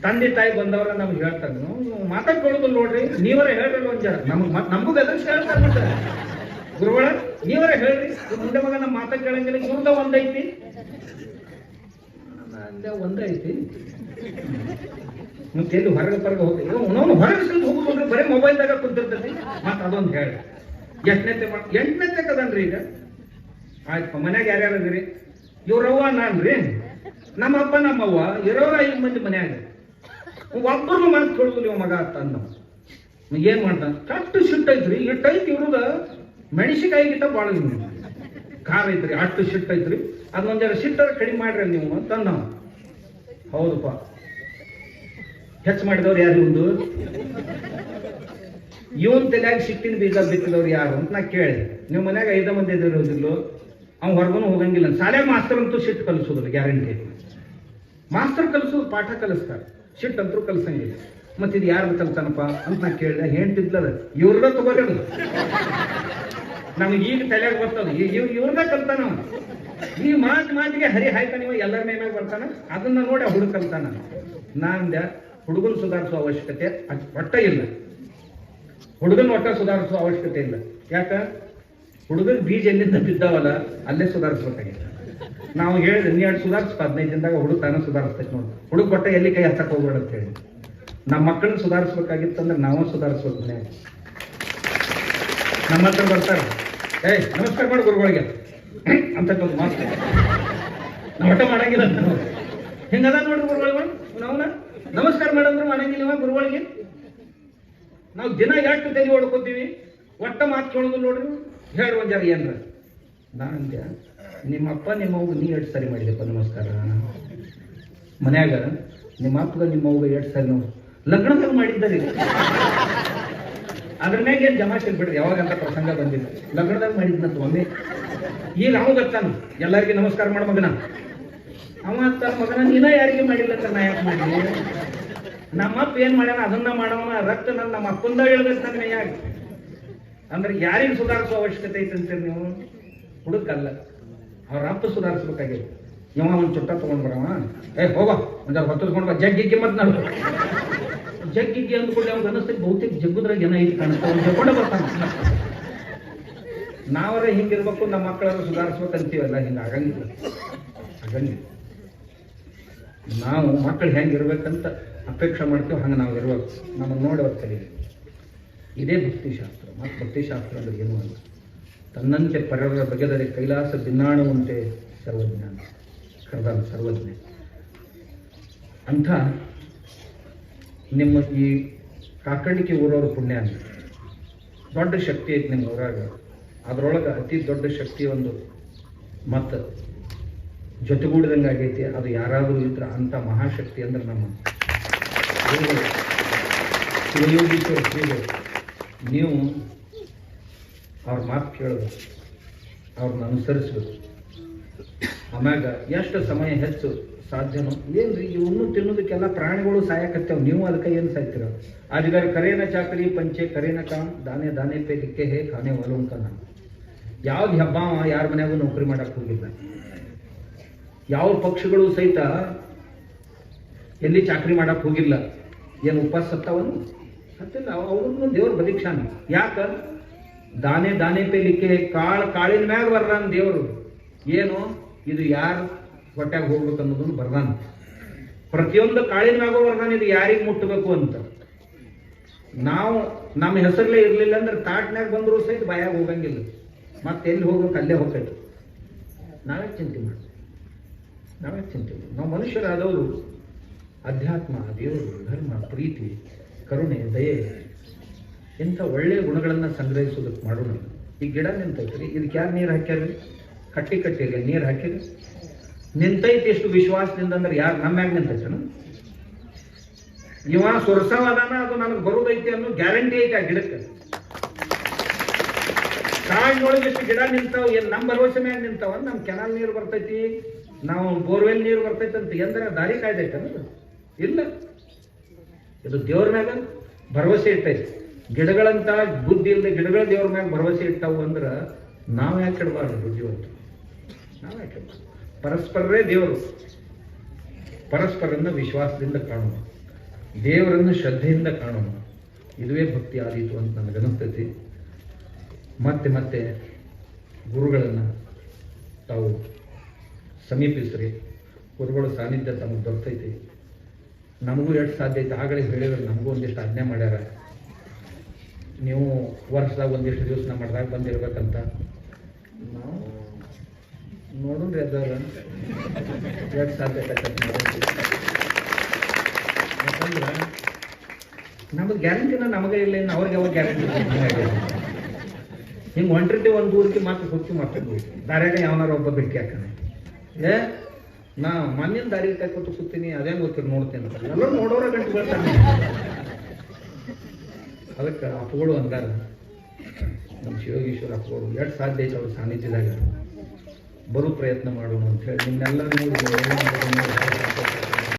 ತಂದೆ ತಾಯಿ ಬಂದವ್ರ ನಮ್ಗೆ ಹೇಳ್ತಾರೆ, ನೀವು ಮಾತಾಡ್ಕೊಳ್ಳೋದು ನೋಡ್ರಿ, ನೀವರೇ ಹೇಳ್ರಿ ಒಂದ್ ನಮಗೂ ಬೆದರ್ಸಿ ಹೇಳ್ತಾರೆ. ಮತ್ತೆ ಗುರುಗಳ ನೀವರೇ ಹೇಳ್ರಿ, ಮುಂದೆ ಮಗ ನಮ್ಮ ಮಾತಾ ಕೇಳಂಗಿಲ್ಲ, ಇವ್ರದ ಒಂದೈತಿ ಒಂದೈತಿ ಮತ್ತೆ ಎಲ್ಲಿ ಹೊರಗೆ ಹೋಗ್ತೀವಿ, ಹೊರಗೆ ಹೋಗುದು ಬರೀ ಮೊಬೈಲ್ದಾಗ ಕುಂತಿರ್ತೈತಿ. ಮತ್ತ ಅದೊಂದು ಹೇಳಿ ಎಂಟನೇತೆ ಕದನ್ರಿ. ಈಗ ಆಯ್ತು, ಮನ್ಯಾಗ ಯಾರ್ಯಾರು ಅದಿರಿ? ಇವ್ರವ್ವ ನಾನ್ರಿ, ನಮ್ಮಪ್ಪ ನಮ್ಮವ್ವ ಇರೋರ 5 ಮಂದಿ ಮನ್ಯಾಗ. ಒಬ್ಬರು ಮಾತು ಕೇಳುದಿಲ್ಲ ಇವ ಮಗ ಅಂತ ಅಂದ. ಏನ್ ಮಾಡ್ತಾನ? ಕಟ್ಟು ಸಿಟ್ಟು ಐತ್ರಿ, ಇಟ್ಟೈತಿ ಇವ್ರದ ಮೆಣಸಿಕಾಯಿ ಗಿಟ್ಟ ಬಾಳ ಖಾರ ಐತ್ರಿ, ಅಷ್ಟು ಸಿಟ್ಟು ಐತ್ರಿ, ಅದೊಂದ್ ಜರ ಸಿಟ್ಟರ ಕಡಿಮೆ ಮಾಡ್ರಿ ನೀವು ಅಂತಂದ. ಹೌದಪ್ಪ, ಹೆಚ್ಚು ಮಾಡಿದವ್ರು ಯಾರು? ಒಂದು ಇವನ್ ತಲೆಯಾಗ ಸಿಟ್ಟಿನ ಬೀಜ ಬಿತ್ತಿದವ್ರು ಯಾರು ಅಂತ ನಾ ಕೇಳಿ. ನೀವು ಮನ್ಯಾಗ 5 ಮಂದಿ ಇರೋದಿಲ್ಲ, ಅವ್ನು ಹೊರಗೂ ಹೋಗಂಗಿಲ್ಲ. ಶಾಲೆಯಾಗ ಮಾಸ್ತರ್ ಅಂತೂ ಸಿಟ್ಟು ಕಲಿಸೋದಿಲ್ಲ, ಗ್ಯಾರಂಟಿ. ಮಾಸ್ತರ್ ಕಲಿಸೋದು ಪಾಠ ಕಲಿಸ್ತಾರೆ, ಸಿಟ್ಟು ಅಂತೂ ಕಲಿಸಂಗಿಲ್ಲ. ಮತ್ತೆ ಇದು ಯಾರು ಕಲ್ತಾನಪ್ಪ ಅಂತ ನಾ ಕೇಳಿದೆ. ಹೇಳ್ತಿದ್ಲದ ಇವ್ರದ ತಗೋರೋದು, ನಮ್ಗೆ ಈಗ ತಲೆಯಾಗ ಬರ್ತದ, ಇವ್ರದ ಕಲ್ತಾನ. ಈ ಮಾತಿಗೆ ಹರಿ ಹಾಯ್ತಾನ, ಇವ ಎಲ್ಲರ ಮೇಮ್ಯಾಗ ಬರ್ತಾನ. ಅದನ್ನ ನೋಡಿ ಹುಡುಗ ಕಲ್ತಾನ. ನಾಂದ ಹುಡುಗನ್ ಸುಧಾರಿಸುವ ಅವಶ್ಯಕತೆ ಒಟ್ಟ ಇಲ್ಲ, ಹುಡುಗನ್ ಒಟ್ಟ ಸುಧಾರಿಸುವ ಅವಶ್ಯಕತೆ ಇಲ್ಲ. ಯಾಕ? ಹುಡುಗನ್ ಬೀಜ ಎಲ್ಲಿಂದ ಬಿದ್ದಾವಲ್ಲ ಅಲ್ಲೇ ಸುಧಾರಿಸ್ಬೇಕಾಗಿತ್ತು. ನಾವು ಹೇಳಿದ್ರೆ ನೀ ಅಷ್ಟು ಸುಧಾರಿಸ್ಪ 15 ದಿನದಾಗ ಹುಡುಗ ತಾನ ಸುಧಾರಿಸ್ತೈತೆ ನೋಡಿ. ಹುಡುಗ ಕೊಟ್ಟ ಎಲ್ಲಿ ಕೈ ಹಚ್ಚಕ್ ಹೋಗ್ಬೇಡ ಅಂತ ಹೇಳಿ. ನಮ್ಮ ಮಕ್ಕಳನ್ನ ಸುಧಾರಿಸ್ಬೇಕಾಗಿತ್ತಂದ್ರೆ ನಾವೇ ಸುಧಾರಿಸ್ಬೇಕು. ಮನೆ ನಮ್ಮ ಹತ್ರ ಬರ್ತಾರೆ, ನಮಸ್ಕಾರ ಮಾಡು ಗುರುಗಳಿಗೆ ಅಂತ ಮಾತು ನಾವು ಒಟ್ಟ ಮಾಡಂಗಿಲ್ಲ. ಹಿಂಗದ ನೋಡ್ರಿ ಗುರುಗಳು, ನಾವ್ನ ನಮಸ್ಕಾರ ಮಾಡಂದ್ರು ಮಾಡಂಗಿಲ್ಲವ ಗುರುಗಳಿಗೆ. ನಾವು ದಿನ ಎಷ್ಟು ತಲೆ ಹೊಡ್ಕೋತೀವಿ, ಒಟ್ಟ ಮಾತು ಕೇಳೋದು ನೋಡ್ರಿ. ಹೇಳಿ ಒಂದ್ ಜರ ಏನ್ರ. ನಾಂದ್ಯ ನಿಮ್ಮಪ್ಪ ನಿಮ್ಮವ್ಗ ನೀ 8 ಸರಿ ಮಾಡಿದೆಪ್ಪ ನಮಸ್ಕಾರ. ಮನ್ಯಾಗ ನಿಮ್ಮ ಅಪ್ಪಗ ನಿಮ್ಮವ್ಗ 8 ಸರಿ ನಾವು ಲಗ್ನದಾಗ ಮಾಡಿದ್ದಾರೆ. ಅದ್ರ ಮ್ಯಾಗ ಏನ್ ಜಮಾಯಿಸಿ ಬಿಡ್ರಿ, ಯಾವಾಗಂತ ಪ್ರಸಂಗ ಬಂದಿಲ್ಲ. ಲಗ್ನದಾಗ ಮಾಡಿದ್ನಂತ ಒಮ್ಮೆ. ಈಗ ಅವಾಗ ಗೊತ್ತಾನ ಎಲ್ಲರಿಗೆ ನಮಸ್ಕಾರ ಮಾಡ ಮಗನ. ಅವ ತನ್ನ ಮಗನ ನೀನ ಯಾರಿಗೆ ಮಾಡಿಲ್ಲ ಅಂತ ನಾ ಯಾಕೆ ಮಾಡಿ? ನಮ್ಮಪ್ಪ ಏನ್ ಮಾಡ್ಯಾನ ಅದನ್ನ ಮಾಡವನ ರಕ್ತ ನಮ್ಮ ಅಪ್ಪಂದ ಹೇಳ್ಬೇಕು ನನ್ನ ಮೈಯಾಗ. ಅಂದ್ರೆ ಯಾರಿಗೆ ಸುಧಾರಿಸುವ ಅವಶ್ಯಕತೆ ಐತೆ ಅಂತೀರಿ ನೀವು? ಹುಡುಕಲ್ಲ, ಅವ್ರ ಅಪ್ಪ ಸುಧಾರಿಸ್ಬೇಕಾಗಿದೆ. ಇವ ಒಂದ್ ಚುಟ್ಟ ತಗೊಂಡ್ ಬರವ, ಹೋಗ ಒಂದ್ ಹೊತ್ತಿಸ್ಕೊಂಡ್ ಬಾ, ಜಗ್ಗಿಕ್ಕಿ ಮತ್ ನಾವು ಜಗ್ಗಿಕ್ಕಿ ಅಂದ್ಕೊಳ್ಳಿ. ಅವ್ಗೆ ಅನಿಸ್ತೈತಿ ಬಹುತೇಕ ಜಗ್ಗುದ್ರಾಗ ಏನ ಐತಿ ಕಾಣಿಸ್ತಾ, ಅವ್ನು ಜಗ್ಕೊಂಡ ಬರ್ತಾನ. ನಾವರ ಹಿಂಗಿರ್ಬೇಕು, ನಮ್ಮ ಮಕ್ಕಳನ್ನ ಸುಧಾರಿಸ್ಬೇಕು ಅಂತೀವಲ್ಲ, ಹಿಂಗ ಆಗಂಗಿಲ್ಲ. ನಾವು ಮಕ್ಕಳು ಹೆಂಗಿರ್ಬೇಕಂತ ಅಪೇಕ್ಷೆ ಮಾಡ್ತೀವಿ, ಹಂಗೆ ನಾವು ಇರ್ಬೇಕು. ನಮ್ಮನ್ನು ನೋಡಿ ಅವ್ರು ಕಲೀಲಿ. ಇದೇ ಭಕ್ತಿಶಾಸ್ತ್ರ. ಮತ್ತು ಭಕ್ತಿಶಾಸ್ತ್ರ ಅಂದ್ರೆ ಏನು ಅಲ್ಲ, ತನ್ನಂತೆ ಪರರ ಬಗೆದರೆ ಕೈಲಾಸ ಭಿನ್ನಾಣುವಂತೆ ಸರ್ವಜ್ಞಾನ ಕರ್ದಾನ ಸರ್ವಜ್ಞ ಅಂಥ ನಿಮ್ಮ ಈ ಕಾಕಣಿಕೆ ಊರವ್ರ ಪುಣ್ಯ ಅಂತ ದೊಡ್ಡ ಶಕ್ತಿ ಐತೆ ನಿಮ್ಮ ಊರಾಗ. ಅದರೊಳಗೆ ಅತಿ ದೊಡ್ಡ ಶಕ್ತಿ ಒಂದು ಮತ್ತು ಜೊತೆಗೂಡಿದಂಗೆ ಆಗೈತಿ. ಅದು ಯಾರಾದರೂ ಇದ್ರೆ ಅಂಥ ಮಹಾಶಕ್ತಿ ಅಂದ್ರೆ ನಮ್ಮ ಶಿವಯೋಗೀಶ್ವರ ಶ್ರೀಗಳು. ನೀವು ಅವ್ರ ಮಾತು ಕೇಳಬೇಕು, ಅವ್ರನ್ನ ಅನುಸರಿಸ್ಬೇಕು. ಆಮ್ಯಾಗ ಎಷ್ಟು ಸಮಯ ಹೆಚ್ಚು ಸಾಧ್ಯನೋ ಏನ್ರಿ ಇವನು ತಿನ್ನೋದಕ್ಕೆಲ್ಲ ಪ್ರಾಣಿಗಳು ಸಾಯಕತ್ತೇವ್, ನೀವು ಅದಕ್ಕೆ ಏನು ಸಾಯ್ತಿರ? ಅದಿಗಾರ ಕರೇನ ಚಾಕರಿ ಪಂಚೆ ಕರೇನ ಕಾಮ್ ದಾನೆ ದಾನೆ ಪೇ ಲಿಕ್ಕೆ ಹೇ ಖಾನೆ ವಲುಂಕನ. ಯಾವ್ದು ಹಬ್ಬ ಯಾರ ಮನ್ಯಾಗೂ ನೌಕರಿ ಮಾಡಕ್ ಹೋಗಿಲ್ಲ. ಯಾವ ಪಕ್ಷಿಗಳು ಸಹಿತ ಎಲ್ಲಿ ಚಾಕರಿ ಮಾಡಕ್ ಹೋಗಿಲ್ಲ. ಏನು ಉಪವಾಸ ಸತ್ತವನು ಸತ್ತಿಲ್ಲ, ಅವ್ರನ್ನು ದೇವ್ರ ಬದಿಕ್ಷಾನ. ಯಾಕ? ದಾನೆ ದಾನೆ ಪೇ ಲಿಕ್ಕೆ, ಕಾಳಿನ ಮ್ಯಾಗ ಬರ್ದಾನ ದೇವರು. ಏನು ಇದು ಯಾರು ಹೊಟ್ಯಾಗ ಹೋಗ್ಬೇಕು ಅನ್ನೋದನ್ನು ಬರ್ದಾನ. ಪ್ರತಿಯೊಂದು ಕಾಳಿನ ಮ್ಯಾಗ ಬರ್ದಾನ ಇದು ಯಾರಿಗೆ ಮುಟ್ಟಬೇಕು ಅಂತ. ನಾವು ನಮ್ಮ ಹೆಸರಲ್ಲೇ ಇರ್ಲಿಲ್ಲ ಅಂದ್ರೆ ತಾಟ್ನ್ಯಾಗ ಬಂದ್ರು ಸಹಿತ ಬಾಯಾಗ ಹೋಗಂಗಿಲ್ಲ. ಮತ್ತೆ ಎಲ್ಲಿ ಹೋಗ್ಬೇಕು ಅಲ್ಲೇ ಹೋಗ್ತೈತಿ. ನಾವೇ ಚಿಂತೆ ಮಾಡ್ತೀವಿ, ನಾವು ಮನುಷ್ಯರಾದವರು ಅಧ್ಯಾತ್ಮ, ದೇವರು, ಧರ್ಮ, ಪ್ರೀತಿ, ಕರುಣೆ, ದಯೆ ಇಂಥ ಒಳ್ಳೆಯ ಗುಣಗಳನ್ನು ಸಂಗ್ರಹಿಸೋದಕ್ಕೆ ಮಾಡೋಣ. ಈ ಗಿಡ ನಿಂತೈತ್ರಿ, ಇದಕ್ಕೆ ಯಾರು ನೀರು ಹಾಕ್ಯಾರಿ? ಕಟ್ಟಿಗೆ ನೀರು ಹಾಕಿರಿ. ನಿಂತೈತಿ ಎಷ್ಟು ವಿಶ್ವಾಸದಿಂದ ಅಂದ್ರೆ ಯಾರು ನಮ್ಮ್ಯಾಗ ನಿಂತೈತೇನು? ಇವ ಸುರಸವಾದಾನ, ಅದು ನನಗೆ ಬರೋದೈತಿ ಅನ್ನೋ ಗ್ಯಾರಂಟಿ ಐತಿ ಆ ಗಿಡಕ್ಕೆ. ಕಾಡಿನೊಳಗೆ ಎಷ್ಟು ಗಿಡ ನಿಂತಾವ, ಏನ್ ನಮ್ಮ ಭರವಸೆ ಮ್ಯಾಗ ನಿಂತಾವ? ನಮ್ ಕೆನಾಲ್ ನೀರು ಬರ್ತೈತಿ, ನಾವು ಬೋರ್ವೆಲ್ ನೀರು ಬರ್ತೈತಿ ಅಂತ ಎಂದ್ರ ದಾರಿ ಕಾಯ್ದೈತೆ ಅನ್ನೋದು ಇಲ್ಲ. ಇದು ದೇವ್ರ ಮ್ಯಾಗ ಭರವಸೆ ಇಟ್ಟೈತಿ. ಗಿಡಗಳಂತ ಬುದ್ಧಿ ಇಲ್ಲದೆ ಗಿಡಗಳ ದೇವ್ರ ಮ್ಯಾಗ ಭರವಸೆ ಇಟ್ಟಾವು ಅಂದ್ರ ನಾವ್ ಯಾಕೆ ಇಡಬಾರ್ದು? ಬುದ್ಧಿವಂತ ನಾವ್ ಯಾಕೆ ಇಡಬಾರ್ದು? ಪರಸ್ಪರರೇ ದೇವರು, ಪರಸ್ಪರನ್ನ ವಿಶ್ವಾಸದಿಂದ ಕಾಣುವ. ದೇವರನ್ನು ಶ್ರದ್ಧೆಯಿಂದ ಕಾಣೋಣ. ಇದುವೇ ಭಕ್ತಿ ಆದೀತು ಅಂತ ನನಗನ್ನಿಸ್ತೈತಿ. ಮತ್ತೆ ಮತ್ತೆ ಗುರುಗಳನ್ನು ತಾವು ಸಮೀಪಿಸ್ರಿ. ಗುರುಗಳ ಸಾನ್ನಿಧ್ಯ ತಮಗೆ ದೊರೆತೈತಿ. ನಮಗೂ ಎಷ್ಟು ಸಾಧ್ಯ ಐತೆ ಆಗಲೇ ಹೇಳಿದ್ರೆ ನಮಗೂ ಒಂದಿಷ್ಟು ಆಜ್ಞೆ ಮಾಡ್ಯಾರ. ನೀವು ವರ್ಷದಾಗ ಒಂದಿಷ್ಟು ದಿವಸ ನಮ್ಮ ಮಠದಾಗ ಬಂದಿರ್ಬೇಕಂತ. ನಾವು ನೋಡ್ರಿ ಅದರ ಎಷ್ಟು ಸಾಧ್ಯತೆ ಯಾಕಂದ್ರೆ ನಮಗೆ ಗ್ಯಾರಂಟಿನ ನಮಗೆ ಇಲ್ಲ, ಇನ್ನು ಅವ್ರಿಗೆ ಯಾವಾಗ ಗ್ಯಾರಂಟಿ ಹಿಂಗೆ ಹೊಂಟಿರ್ತೀವಿ ಒಂದು ಊರಿಗೆ ಮಾತು ಹುಚ್ಚು ಮಾತಾಡ್ಬೋದು. ದಾರ್ಯಾಗ ಯಾವನಾರ ಒಬ್ಬ ಭೇಟಿ ಹಾಕಣೆ ನಾ ಮಣ್ಣಿನ ದಾರಿ ಕೈಕೊಟ್ಟು ಕೂತೀನಿ, ಅದೇನು ಗೊತ್ತಿರ ನೋಡ್ತೀನಿ ಎಲ್ಲ ನೋಡೋರ ಗಂಟು ಬರ್ತಾನೆ. ಅದಕ್ಕೆ ಅಪ್ಪಗಳು ಅಂದಾರ ನಮ್ಮ ಶಿವಯೋಗೀಶ್ವರ ಅಪ್ಪಗಳು ಎಷ್ಟು ಸಾಧ್ಯ ಐತೆ ಅವ್ರ ಸಾನ್ನಿಧ್ಯದಾಗ ಬರೋ ಪ್ರಯತ್ನ ಮಾಡೋಣ ಅಂತ ಹೇಳಿ ನಿಮ್ಮೆಲ್ಲರೂ